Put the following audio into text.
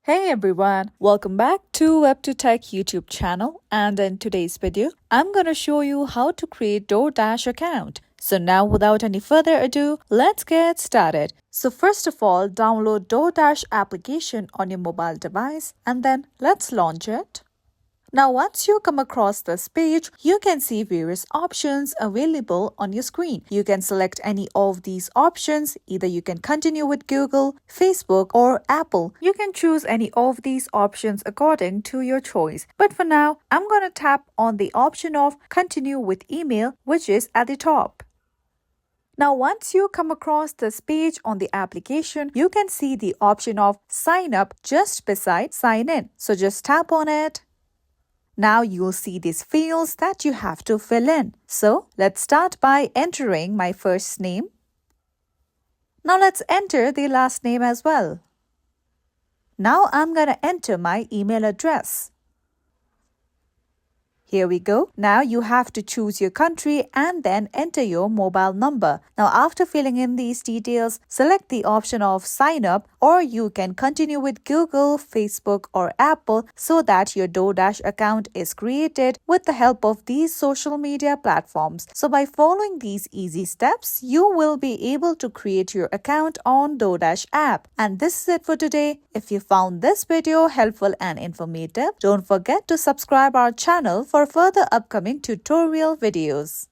Hey everyone, welcome back to WebToTech YouTube channel, and in today's video, I'm gonna show you how to create Doordash account. So now without any further ado, let's get started. So first of all, download Doordash application on your mobile device and then let's launch it. Now once you come across this page, you can see various options available on your screen. You can select any of these options. Either you can continue with Google, Facebook or Apple. You can choose any of these options according to your choice. But for now, I'm going to tap on the option of continue with email, which is at the top. Now, once you come across this page on the application, you can see the option of sign up just beside sign in. So just tap on it. Now you'll see these fields that you have to fill in. So let's start by entering my first name. Now let's enter the last name as well. Now I'm going to enter my email address. Here we go. Now you have to choose your country and then enter your mobile number. Now after filling in these details, select the option of sign up, or you can continue with Google, Facebook or Apple so that your Doordash account is created with the help of these social media platforms. So by following these easy steps, you will be able to create your account on Doordash app. And this is it for today. If you found this video helpful and informative, don't forget to subscribe our channel for further upcoming tutorial videos.